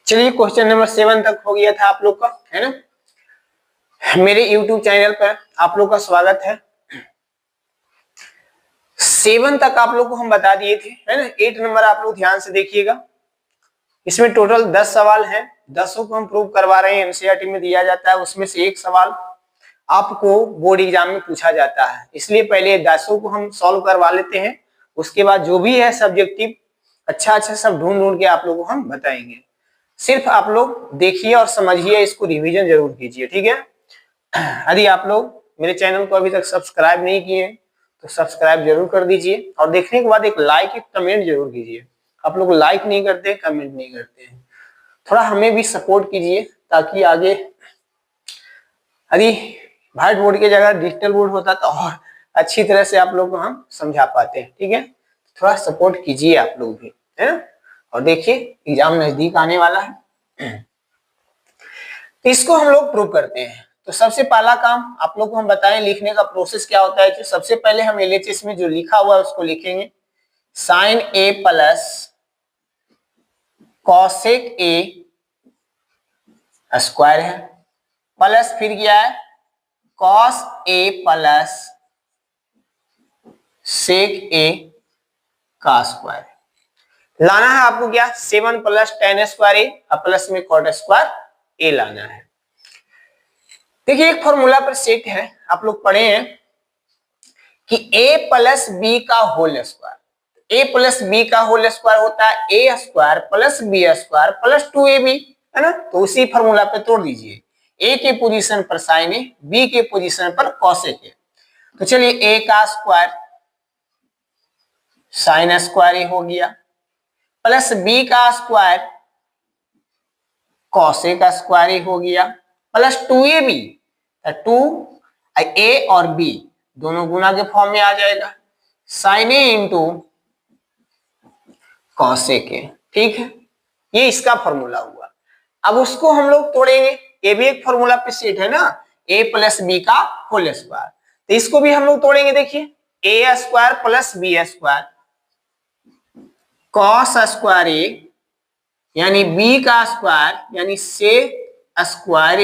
चलिए question number 7 तक हो गया था आप लोग का, है ना। मेरे YouTube चैनल पर आप लोग का स्वागत है। 7 तक आप लोग को हम बता दिए थे, है ना। 8 नंबर आप लोग ध्यान से देखिएगा। इसमें टोटल 10 सवाल हैं। 10 को हम प्रूव करवा रहे हैं। एनसीईआरटी में दिया जाता है, उसमें से एक सवाल आपको बोर्ड एग्जाम में पूछा जाता है। इसलिए पहले 10 को हम सॉल्व करवा लेते हैं, उसके बाद जो भी है सब्जेक्टिव अच्छा सब ढूंढ ढूंढ के आप लोगों को हम बताएंगे। सिर्फ आप लोग देखिए और समझिए, इसको रिवीजन जरूर कीजिए, ठीक है। यदि आप लोग मेरे चैनल को अभी तक सब्सक्राइब नहीं किए तो सब्सक्राइब जरूर कर दीजिए, और देखने के बाद एक लाइक एक कमेंट जरूर कीजिए। आप लोग लाइक नहीं करते, कमेंट नहीं करते हैं, थोड़ा हमें भी सपोर्ट कीजिए, ताकि आगे यदि व्हाइट बोर्ड की जगह डिजिटल बोर्ड होता तो और अच्छी तरह से आप लोग को हम समझा पाते हैं, ठीक है। थोड़ा सपोर्ट कीजिए आप लोग भी, है ना। और देखिए एग्जाम नजदीक आने वाला है, इसको हम लोग प्रूव करते हैं। तो सबसे पहला काम आप लोग को हम बताएं, लिखने का प्रोसेस क्या होता है। तो सबसे पहले हम एलएचएस में जो लिखा हुआ है उसको लिखेंगे। Sine a plus cosec a square है, प्लस फिर क्या है कॉस ए प्लस सेक ए का स्क्वायर। लाना है आपको क्या 7 प्लस टेन स्क्वायर ए और प्लस में कॉट स्क्वायर ए लाना है। देखिए एक फॉर्मूला पर सेट है, आप लोग पढ़े हैं कि a प्लस बी का whole square. a plus b का होल स्क्वायर होता है a square plus b square plus 2ab, है ना। तो उसी फॉर्मूला पे तोड़ दीजिए। a के पोजीशन पर साइन ए, b के पोजीशन पर कॉसेक ए। तो चलिए a का स्क्वायर साइन स्क्वायर ए हो गया, प्लस b का स्क्वायर कॉसेक स्क्वायर ए हो गया, प्लस 2ab। 2 a और b दोनों गुना के फॉर्म में आ जाएगा, sine a into cosec a, ठीक है। ये इसका फॉर्मूला हुआ। अब उसको हम लोग तोड़ेंगे, ये भी एक फॉर्मूला पे सेट है ना, a प्लस बी का होल स्क्वायर। तो इसको भी हम लोग तोड़ेंगे। देखिए a square plus b square cos square a यानी b का स्क्वायर यानी से square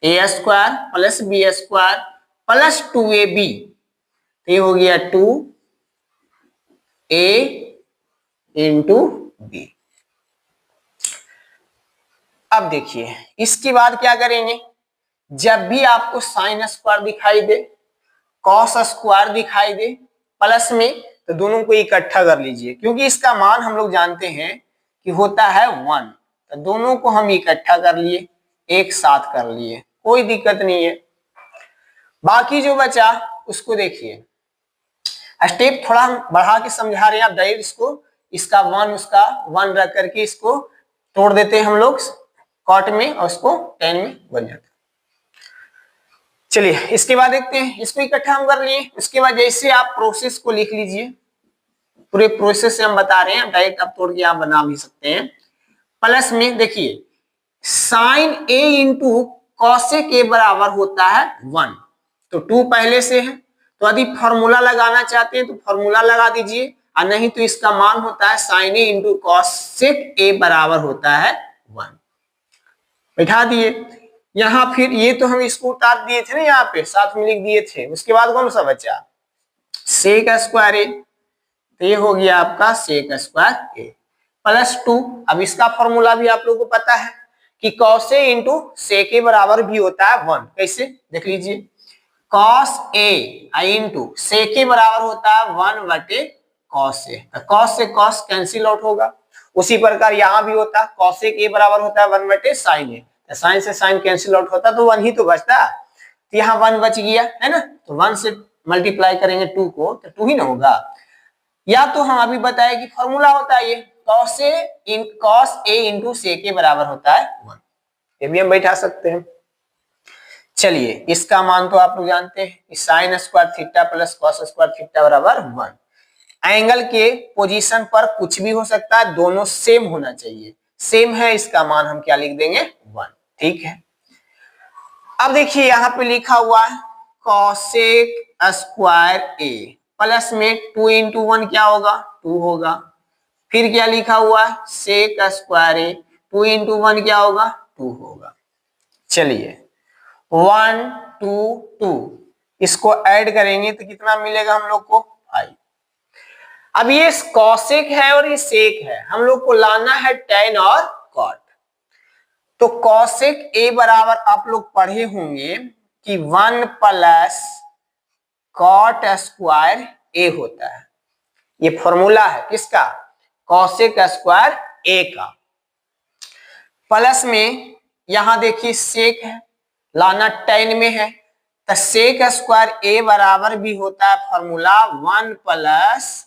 a square plus b square plus 2ab। ये हो गया 2a इंटू बी। अब देखिए इसके बाद क्या करेंगे, जब भी आपको साइन स्क्वायर दिखाई दे, कॉस स्क्वायर दिखाई दे प्लस में, तो दोनों को इकट्ठा कर लीजिए, क्योंकि इसका मान हम लोग जानते हैं कि होता है 1। तो दोनों को हम इकट्ठा कर लिए, एक साथ कर लिए, कोई दिक्कत नहीं है। बाकी जो बचा उसको देखिए, स्टेप थोड़ा हम बढ़ा के समझा रहे हैं, आप डायरेक्ट इसको इसका 1 उसका 1 रख करके इसको तोड़ देते हैं हम लोग कॉट में, और उसको 10 में बन जाता है। चलिए इसके बाद देखते हैं, इसको इकट्ठा हम कर लिए। उसके बाद जैसे आप प्रोसेस को लिख लीजिए, पूरे प्रोसेस से हम बता रहे हैं, डायरेक्ट आप तोड़ के आप बना भी सकते हैं। प्लस में देखिए sine a into cosec a बराबर होता है 1, तो 2 पहले से है। तो यदि फॉर्मूला लगाना चाहते हैं तो फॉर्मूला लगा दीजिए, और नहीं तो इसका मान होता है sine a into cosec a बराबर होता है 1। बैठा दिए यहां, फिर ये तो हम इसको उतार दिए थे ना, यहाँ पे साथ में लिख दिए थे। उसके बाद कौन सा बचा सेक स्क्वायर ए, तो ये हो गया आपका सेक स्क्वायर ए प्लस 2। अब इसका फॉर्मूला भी आप लोगों को पता है कि कॉस ए इंटू सेक ए बराबर भी होता है 1। कैसे देख लीजिए, कॉस ए इंटू सेक ए बराबर होता है 1 बटे कॉस ए। कॉस से कॉस कैंसिल आउट होगा। उसी प्रकार यहाँ भी होता कॉसेक ए बराबर होता है 1 बटे साइन ए, साइन से साइन कैंसिल आउट होता तो 1 ही तो बचता। तो यहाँ 1 बच गया, है ना। तो 1 से मल्टीप्लाई करेंगे 2 को तो 2 ही ना होगा। या तो हम अभी बताए कि फॉर्मूला होता है ये कॉस ए इंटू सेक ए बराबर होता है 1, ये भी हम बैठा सकते हैं। चलिए इसका मान तो आप लोग जानते हैं, sine square theta plus cos square theta बराबर 1। एंगल के पोजीशन पर कुछ भी हो सकता है, दोनों सेम होना चाहिए। सेम है, इसका मान हम क्या लिख देंगे 1, ठीक है। अब देखिए यहाँ पे लिखा हुआ है कॉसेक स्क्वायर ए प्लस में 2 इंटू 1 क्या होगा 2 होगा। फिर क्या लिखा हुआ है सेक स्क्वायर ए 2 इंटू 1 क्या होगा 2 होगा। चलिए 1 2 2 इसको ऐड करेंगे तो कितना मिलेगा हम लोग को 5। अब ये कॉसेक है और ये सेक है, हम लोग को लाना है tan और cot। तो कॉसेक ए बराबर आप लोग पढ़े होंगे कि 1 प्लस कॉट स्क्वायर ए होता है। ये फॉर्मूला है किसका कॉसेक स्क्वायर ए का। प्लस में यहां देखिए सेक है, लाना tan में है, तो सेक स्क्वायर ए बराबर भी होता है फॉर्मूला 1 प्लस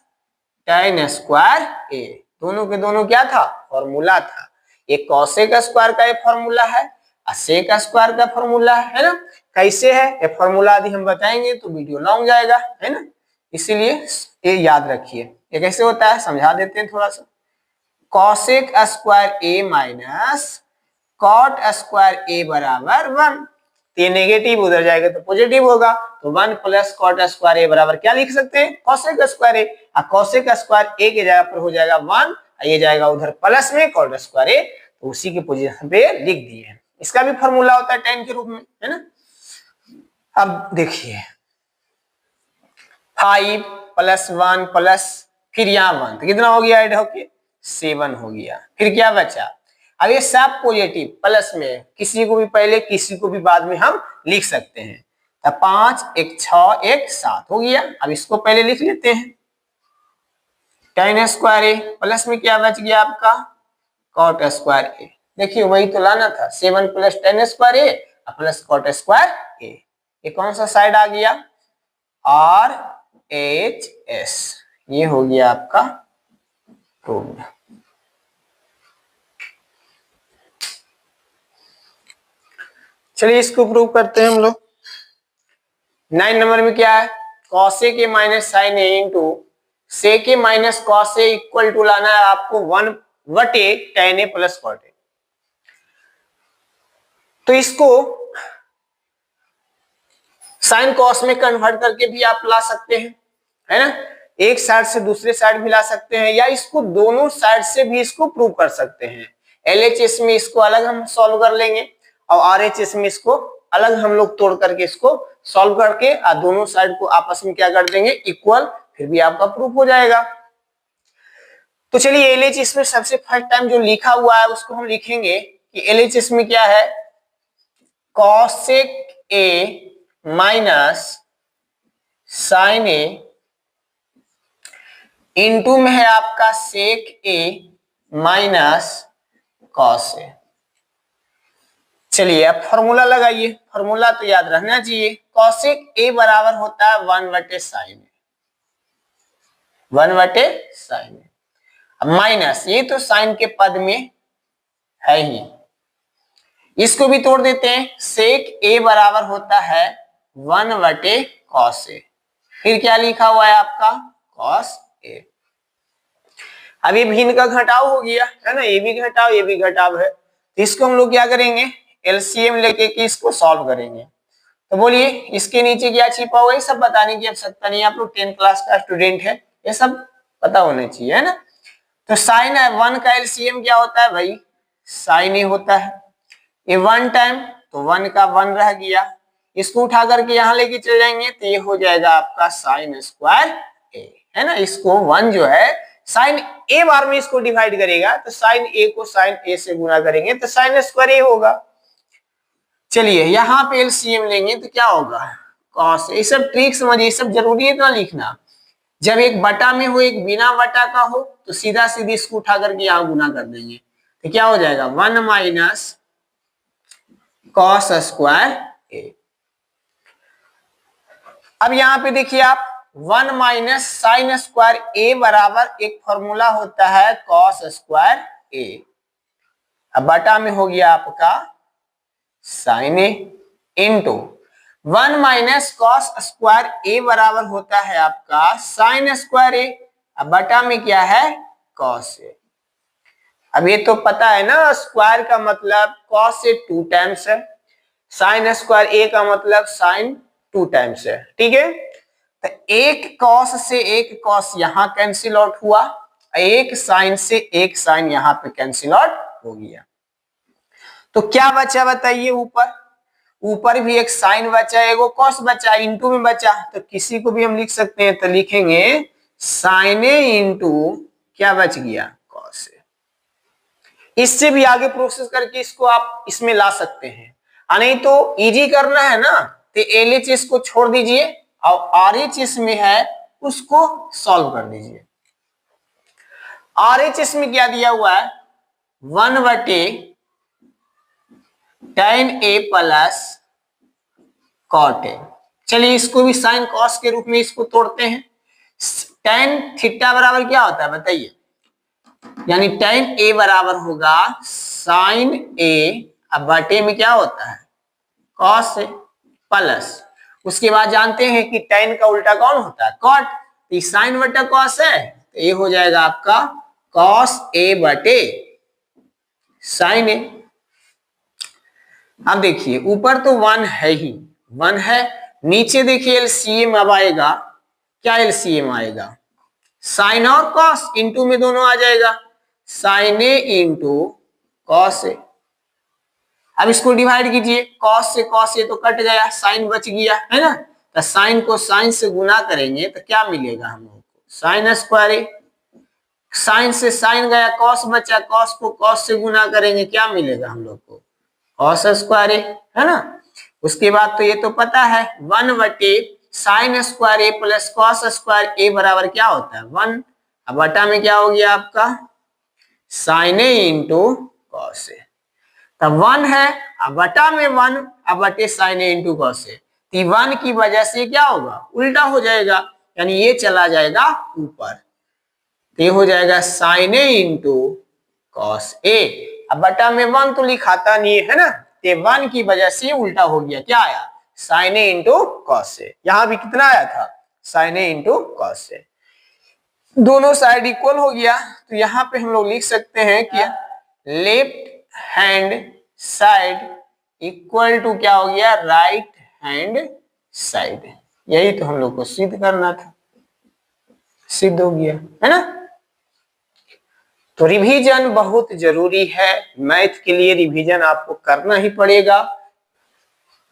tan स्क्वायर ए। दोनों के दोनों क्या था फॉर्मूला था। ये कॉसेक स्क्वायर का ये फॉर्मूला है और सेक स्क्वायर का फॉर्मूला है ना। कैसे है ये फॉर्मूला यदि हम बताएंगे तो वीडियो लॉन्ग जाएगा है ना, इसीलिए ये याद रखिए। ये कैसे होता है समझा देते हैं थोड़ा सा। कॉसेक स्क्वायर ए माइनस कॉट स्क्वायर ए बराबर 1। ये नेगेटिव उधर जाएगा तो पॉजिटिव होगा, तो 1 प्लस कॉट स्क्वायर ए बराबर क्या लिख सकते हैं कॉसेक स्क्वायर ए। कॉसेक स्क्वायर ए के जगह पर हो जाएगा 1, ये जाएगा उधर प्लस में कॉट स्क्वायर ए, तो उसी के पोजीशन पे लिख दिए। इसका भी फॉर्मूला होता है tan के रूप में है ना। अब देखिए 5 प्लस 1 प्लस फिर यहाँ 1 तो कितना हो गया ऐड होके 7 हो गया। फिर क्या बचा, अब ये सब पॉजिटिव प्लस में किसी को भी पहले किसी को भी बाद में हम लिख सकते हैं। तो 5 1 6 1 7 हो गया। अब इसको पहले लिख लेते हैं tan स्क्वायर ए प्लस में क्या बच गया आपका कॉट स्क्वायर ए। देखिए वही तो लाना था 7 प्लस tan स्क्वायर ए प्लस कॉट स्क्वायर ए। ये कौन सा साइड आ गया RHS, ये हो गया आपका प्रूव। चलिए इसको प्रूव करते हैं हम लोग। 9 नंबर में क्या है cosec a minus sine a into sec a minus cos a equal to लाना है आपको 1/tan A plus cot A. तो इसको साइन कॉस में कन्वर्ट करके भी आप ला सकते हैं है ना, एक साइड से दूसरे साइड भी ला सकते हैं, या इसको दोनों साइड से भी इसको प्रूव कर सकते हैं। LHS में इसको अलग हम सॉल्व कर लेंगे और RHS में इसको अलग हम लोग तोड़ करके इसको सॉल्व करके और दोनों साइड को आपस में क्या कर देंगे इक्वल, फिर भी आपका प्रूफ हो जाएगा। तो चलिए LHS में सबसे फर्स्ट टाइम जो लिखा हुआ है उसको हम लिखेंगे कि LHS में क्या है cosec a minus sine a into में है आपका सेक ए माइनस कॉस ए। चलिए अब फॉर्मूला लगाइए, फॉर्मूला तो याद रहना चाहिए। कॉसेक ए बराबर होता है 1/sin ए, 1/sin ए। अब माइनस ये तो साइन के पद में है ही, इसको भी तोड़ देते हैं। सेक ए बराबर होता है 1/cos ए, फिर क्या लिखा हुआ है आपका cos ए। अब ये भिन्न का घटाव हो गया है ना, ये भी घटाव ये भी घटाव है, तो इसको हम लोग क्या करेंगे LCM लेके कि इसको सॉल्व करेंगे। तो बोलिए इसके नीचे क्या छिपा हुआ है, सब बताने की आवश्यकता नहीं है, आप लोग 10th क्लास का स्टूडेंट है, ये सब पता होना चाहिए है ना। तो साइन 1 का LCM क्या होता है भाई साइन ए होता है, ये 1 टाइम तो 1 का 1 रह गया, इसको उठा करके यहाँ लेके चले जाएंगे तो ये हो जाएगा आपका साइन स्क्वायर ए है ना। इसको 1 जो है साइन ए बार में इसको डिवाइड करेगा तो साइन ए को साइन ए से गुना करेंगे तो साइन स्क्वायर ए होगा। चलिए यहाँ पे LCM लेंगे तो क्या होगा कॉस। ये सब ट्रिक समझिए, सब जरूरी है इतना लिखना। जब एक बटा में हो एक बिना बटा का हो तो सीधा सीधी इसको उठा करके यहाँ गुना कर देंगे तो क्या हो जाएगा 1 माइनस कॉस स्क्वायर ए। अब यहाँ पे देखिए आप 1 माइनस साइन स्क्वायर ए बराबर एक फॉर्मूला होता है कॉस स्क्वायर ए, अब बटा में हो गया आपका sign a into 1 minus cos square ए बराबर होता है आपका साइन स्क्वायर ए, अब बटा में क्या है कॉस ए। अब ये तो पता है ना स्क्वायर का मतलब कॉस से 2 टाइम्स है, साइन स्क्वायर ए का मतलब साइन 2 टाइम्स है, ठीक है। तो एक कॉस से एक कॉस यहाँ कैंसिल आउट हुआ, एक साइन से एक साइन यहाँ पे कैंसिल आउट हो गया। तो क्या बचा बताइए, ऊपर ऊपर भी एक साइन बचा, एगो कॉस बचा, इंटू में बचा, तो किसी को भी हम लिख सकते हैं, तो लिखेंगे साइन ए इंटू क्या बच गया, कॉस ए। इससे भी आगे प्रोसेस करके इसको आप इसमें ला सकते हैं, नहीं तो इजी करना है ना, तो एलएचएस को छोड़ दीजिए और आरएचएस में है उसको सॉल्व कर दीजिए। आरएचएस में क्या दिया हुआ है, 1/tan A plus cot A. चलिए इसको भी साइन कॉस के रूप में इसको तोड़ते हैं। tan थीटा बराबर क्या होता है बताइए, यानी tan ए बराबर होगा साइन ए, अब बटे में क्या होता है, कॉस ए, प्लस उसके बाद जानते हैं कि tan का उल्टा कौन होता है, कॉट, तो साइन बटा कॉस है, तो ये हो जाएगा आपका कॉस ए बटे साइन ए। अब देखिए ऊपर तो 1 है ही, 1 है, नीचे देखिए एलसीएम अब आएगा, क्या एलसीएम आएगा, साइन और कॉस इंटू में दोनों आ जाएगा, sine a into cos A. अब इसको डिवाइड कीजिए, कॉस से कॉस ए तो कट गया, साइन बच गया है ना, तो साइन को साइन से गुना करेंगे तो क्या मिलेगा हम लोग को, साइन स्क्वायर ए। साइन से साइन गया, कॉस बचा, कॉस को कॉस से गुना करेंगे क्या मिलेगा हम लोग को, कॉस स्क्वायर ए, है ना। उसके बाद तो ये तो पता है 1/sin स्क्वायर ए प्लस कॉस स्क्वायर ए बराबर क्या होता है 1, अब बटा में क्या हो गया आपका sign a into cos A, तब 1 है, अब बटा में 1, अब बटे sign a into cos A, तो 1 की वजह से क्या होगा उल्टा हो जाएगा, यानी ये चला जाएगा ऊपर, तो ये हो जाएगा sine a into cos A, अब बटा में 1 तो लिखाता नहीं है ना, तो 1 की वजह से उल्टा हो गया, क्या आया sign a into cos A. यहां भी कितना आया था sign a into cos A, दोनों साइड इक्वल हो गया, तो यहां पे हम लोग लिख सकते हैं कि left hand side equal to क्या हो गया राइट हैंड साइड, यही तो हम लोग को सिद्ध करना था, सिद्ध हो गया है ना। तो रिवीजन बहुत जरूरी है, मैथ के लिए रिवीजन आपको करना ही पड़ेगा।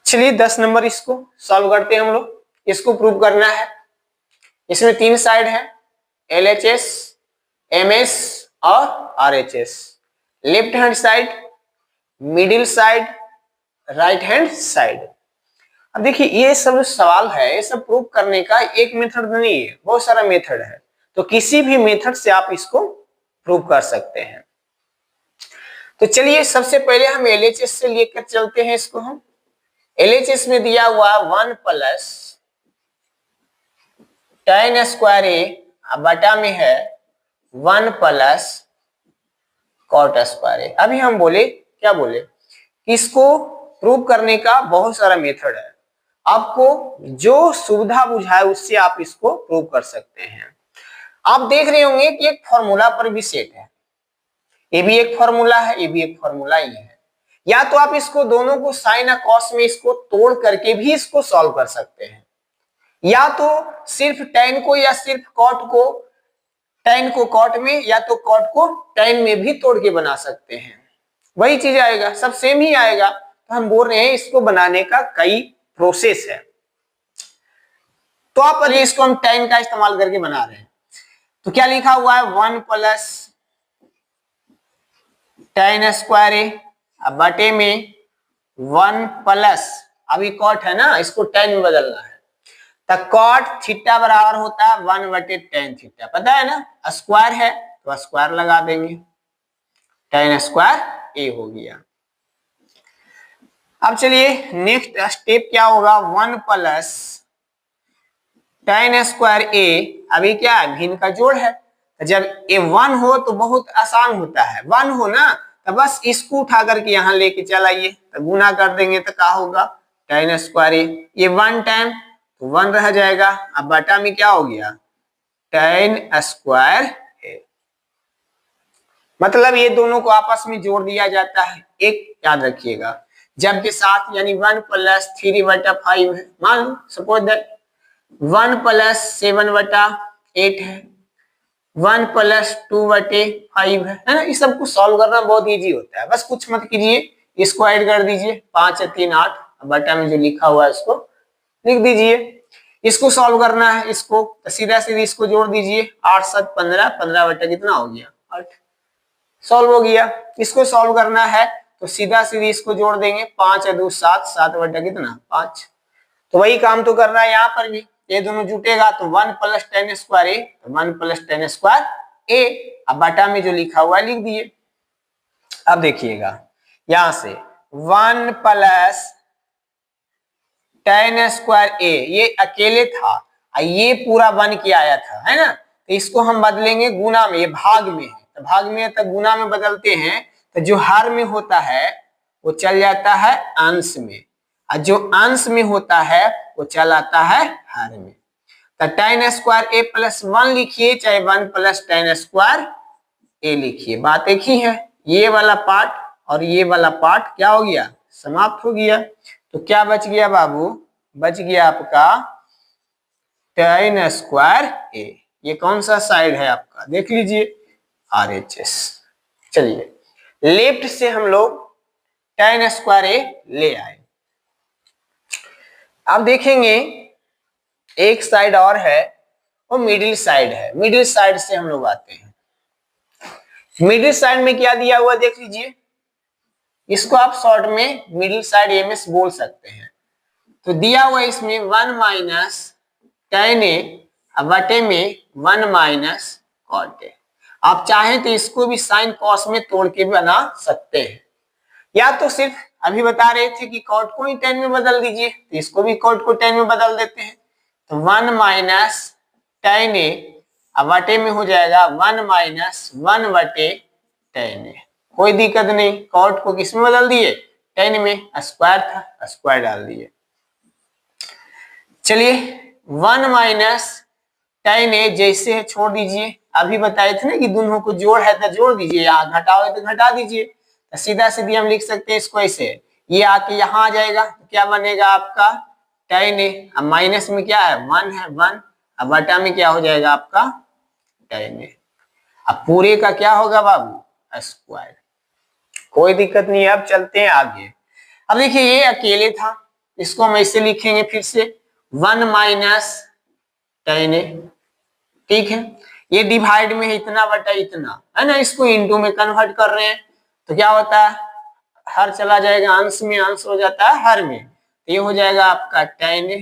चलिए 10 नंबर इसको सॉल्व करते हैं हम लोग, इसको प्रूव करना है। इसमें 3 साइड है, LHS, MS और RHS, left hand side, middle side, right hand side. अब देखिए ये सब सवाल है, ये सब प्रूव करने का एक मेथड नहीं है, बहुत सारा मेथड है, तो किसी भी मेथड से आप इसको प्रूव कर सकते हैं। तो चलिए सबसे पहले हम LHS से लेकर चलते हैं इसको। हम LHS में दिया हुआ 1 प्लस tan स्क्वायर ए, बटा में है 1 प्लस कॉट स्क्वायर ए। अभी हम बोले क्या बोले, इसको प्रूव करने का बहुत सारा मेथड है, आपको जो सुविधा बुझाए उससे आप इसको प्रूव कर सकते हैं। आप देख रहे होंगे कि एक फॉर्मूला पर भी सेट है, ये भी एक फॉर्मूला है, ये भी एक फॉर्मूला ही है, या तो आप इसको दोनों को साइन और कॉस में इसको तोड़ करके भी इसको सॉल्व कर सकते हैं, या तो सिर्फ tan को या सिर्फ कॉट को, tan को कॉट में या तो कॉट को tan में भी तोड़ के बना सकते हैं, वही चीज आएगा, सब सेम ही आएगा। तो हम बोल रहे हैं इसको बनाने का कई प्रोसेस है, तो आप इसको हम tan का इस्तेमाल करके बना रहे हैं। तो क्या लिखा हुआ है 1 प्लस tan स्क्वायर ए, अब बटे में 1 प्लस, अभी कॉट है ना, इसको tan में बदलना है, तो कॉट थीटा बराबर होता है 1/tan थीटा, पता है ना, स्क्वायर है तो स्क्वायर लगा देंगे, tan स्क्वायर ए हो गया। अब चलिए नेक्स्ट स्टेप क्या होगा, 1 प्लस tan स्क्वायर ए, अभी क्या है भिन्न का जोड़ है, जब ए 1 हो तो बहुत आसान होता है, 1 हो ना तो बस इसको उठा करके यहाँ लेके चलाइए, तो गुना कर देंगे तो क्या होगा tan स्क्वायर ए, ये 1 टाइम तो 1 रह जाएगा, अब बटा में क्या हो गया tan स्क्वायर ए, मतलब ये दोनों को आपस में जोड़ दिया जाता है, एक याद रखिएगा जब के साथ, यानी 1 प्लस 3/5 है, मान सपोज दैट 1 प्लस 7/8 है, 1 प्लस 2/5 है ना। इस सब को सॉल्व करना बहुत इजी होता है, बस कुछ मत कीजिए, इसको ऐड कर दीजिए, 5 या 3 8, बटा में जो लिखा हुआ है उसको लिख दीजिए। इसको सॉल्व करना है, इसको सीधा सीधा इसको जोड़ दीजिए, 8 7 15, 15 बटा कितना हो गया 8, सॉल्व हो गया। इसको सॉल्व करना है तो सीधा सीधी इसको जोड़ देंगे, 5 या 2 7, 7 बटा कितना 5। तो वही काम तो करना है यहाँ पर भी, ये दोनों जुटेगा तो 1 प्लस टेन स्क्वायर ए, तो 1 प्लस टेन स्क्वायर ए, अब बटा में जो लिखा हुआ है लिख दिए। अब देखिएगा यहां से 1 प्लस टेन स्क्वायर ए, ये अकेले था, ये पूरा बन के आया था, है ना। तो इसको हम बदलेंगे गुना में, ये भाग में है तो भाग में तक गुना में बदलते हैं, तो जो हर में होता है वो चल जाता है अंश में, और जो अंश में होता है वो चल आता है हर में। तो टेन स्क्वायर ए प्लस 1 लिखिए, चाहे 1 प्लस टेन स्क्वायर ए लिखिए, बात एक ही है। ये वाला पार्ट और ये वाला पार्ट क्या हो गया, समाप्त हो गया। तो क्या बच गया बाबू, बच गया आपका टेन स्क्वायर ए। ये कौन सा साइड है आपका, देख लीजिए RHS। चलिए लेफ्ट से हम लोग टेन स्क्वायर ए ले आए। अब देखेंगे एक साइड और है, वो मिडिल साइड है। मिडिल साइड से हम लोग आते हैं। मिडिल साइड में क्या दिया हुआ देख लीजिए, इसको आप शॉर्ट में मिडिल साइड MS बोल सकते हैं। तो दिया हुआ इसमें 1 माइनस टेन ए बटे में 1 माइनस कॉट ए। आप चाहें तो इसको भी साइन कॉस में तोड़ के बना सकते हैं, या तो सिर्फ अभी बता रहे थे कि कॉट को ही टेन में बदल दीजिए, तो इसको भी कॉट को टेन में बदल देते हैं। तो 1 माइनस टेन ए बटे में हो जाएगा 1 माइनस 1 बटे टेन ए। कोई दिक्कत नहीं, कॉट को किस में बदल दिए, टेन में, स्क्वायर था स्क्वायर डाल दिए। चलिए 1 माइनस टेन ए जैसे है छोड़ दीजिए, अभी बताए थे ना कि दोनों को जोड़ है तो जोड़ दीजिए, यहाँ घटाओ है तो घटा दीजिए। तो सीधा सीधी हम लिख सकते हैं इसको ऐसे, ये आके यहाँ आ जाएगा तो क्या बनेगा आपका टेन ए, अब माइनस में क्या है 1 है 1, अब बटा में क्या हो जाएगा आपका टेन ए। अब पूरे का क्या होगा बाबू स्क्वायर, कोई दिक्कत नहीं है। अब चलते हैं आगे। अब देखिए ये अकेले था, इसको हम ऐसे लिखेंगे फिर से 1 माइनस टेन ए, ठीक है। ये डिवाइड में है इतना बटा इतना, है ना, इसको इनटू में कन्वर्ट कर रहे हैं तो क्या होता है हर चला जाएगा अंश में, अंश हो जाता है हर में, तो ये हो जाएगा आपका टेन ए।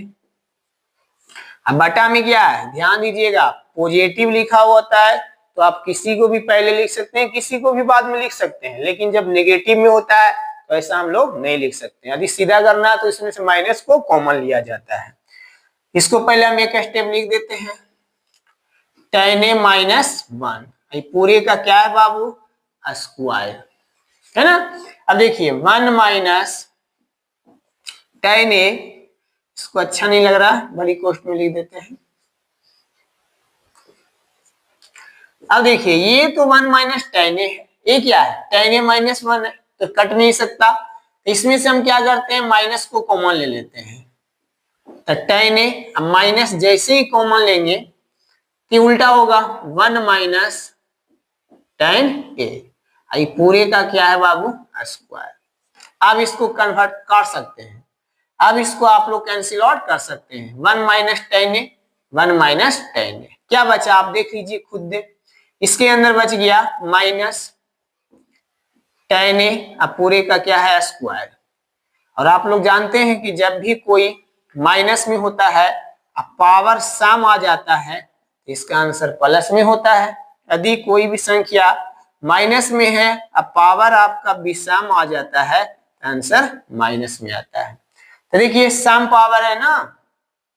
अब बटा में क्या है ध्यान दीजिएगा, पॉजिटिव लिखा हुआ होता है तो आप किसी को भी पहले लिख सकते हैं, किसी को भी बाद में लिख सकते हैं, लेकिन जब नेगेटिव में होता है तो ऐसा हम लोग नहीं लिख सकते। यदि सीधा करना है तो इसमें से माइनस को कॉमन लिया जाता है। इसको पहले हम एक स्टेप लिख देते हैं, टेन ए माइनस 1, पूरे का क्या है बाबू स्क्वायर, है ना। अब देखिए 1 माइनस टेन ए, इसको अच्छा नहीं लग रहा, बड़ी कोष्ट में लिख देते हैं। अब देखिए ये तो 1 माइनस टेन ए है, ये क्या है टेन ए माइनस 1 है तो कट नहीं सकता, तो इसमें से हम क्या करते हैं माइनस को कॉमन ले लेते हैं। तो टेन ए, अब माइनस जैसे ही कॉमन लेंगे तो उल्टा होगा 1 माइनस टेन ए, पूरे का क्या है बाबू स्क्वायर। अब इसको कन्वर्ट कर सकते हैं, अब इसको आप लोग कैंसिल आउट कर सकते हैं, 1 माइनस टेन ए 1 माइनस टेन ए, क्या बचा आप देख लीजिए खुद दे, इसके अंदर बच गया माइनस टेन ए, अब पूरे का क्या है स्क्वायर। और आप लोग जानते हैं कि जब भी कोई माइनस में होता है अब पावर सम आ जाता है तो इसका आंसर प्लस में होता है। यदि कोई भी संख्या माइनस में है अब पावर आपका विषम आ जाता है तो आंसर माइनस में आता है। तो देखिए सम पावर है ना,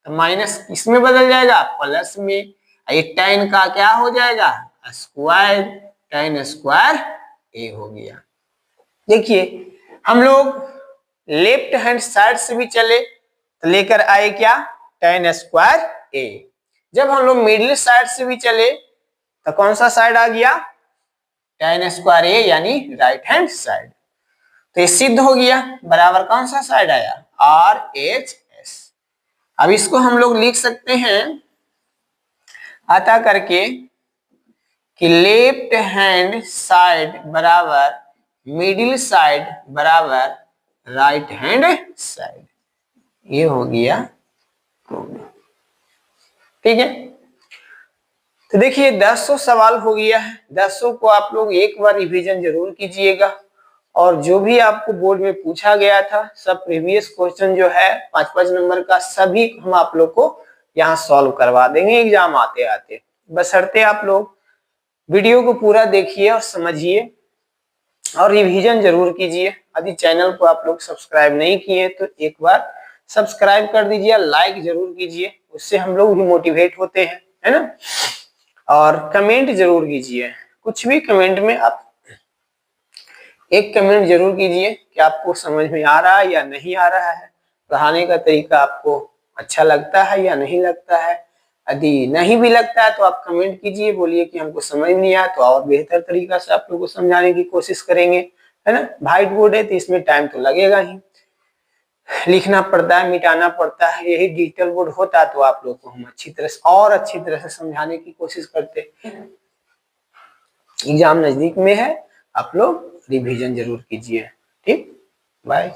तो माइनस इसमें बदल जाएगा प्लस में, ये टेन का क्या हो जाएगा स्क्वायर, टेन स्क्वायर ए हो गया। देखिए हम लोग लेफ्ट हैंड साइड से भी चले तो लेकर आए क्या टेन स्क्वायर ए, जब हम लोग मिडिल साइड से भी चले तो कौन सा साइड आ गया टेन स्क्वायर ए यानी राइट हैंड साइड। तो ये सिद्ध हो गया, बराबर कौन सा साइड आया RHS। अब इसको हम लोग लिख सकते हैं अतः करके कि लेफ्ट हैंड साइड बराबर मिडिल साइड बराबर राइट हैंड साइड, ये हो गया प्रॉब्लम। ठीक है, तो देखिए 10 सवाल हो गया है। 10 को आप लोग एक बार रिवीजन जरूर कीजिएगा, और जो भी आपको बोर्ड में पूछा गया था सब प्रीवियस क्वेश्चन जो है 5-5 नंबर का सभी हम आप लोग को यहाँ सॉल्व करवा देंगे एग्जाम आते आते। बशर्ते आप लोग वीडियो को पूरा देखिए और समझिए और रिवीजन जरूर कीजिए। यदि चैनल को आप लोग सब्सक्राइब नहीं किए तो एक बार सब्सक्राइब कर दीजिए, लाइक जरूर कीजिए, उससे हम लोग भी मोटिवेट होते हैं, है ना। और कमेंट जरूर कीजिए, कुछ भी कमेंट में आप एक कमेंट जरूर कीजिए कि आपको समझ में आ रहा है या नहीं आ रहा है, पढ़ाने का तरीका आपको अच्छा लगता है या नहीं लगता है। यदि नहीं भी लगता है तो आप कमेंट कीजिए, बोलिए कि हमको समझ नहीं आया, तो और बेहतर तरीका से आप लोगों को समझाने की कोशिश करेंगे, है ना। व्हाइट बोर्ड है तो इसमें टाइम तो लगेगा ही, लिखना पड़ता है, मिटाना पड़ता है। यही डिजिटल बोर्ड होता तो आप लोग को हम अच्छी तरह से और अच्छी तरह से समझाने की कोशिश करते। एग्जाम नजदीक में है, आप लोग रिवीजन जरूर कीजिए। ठीक, बाय।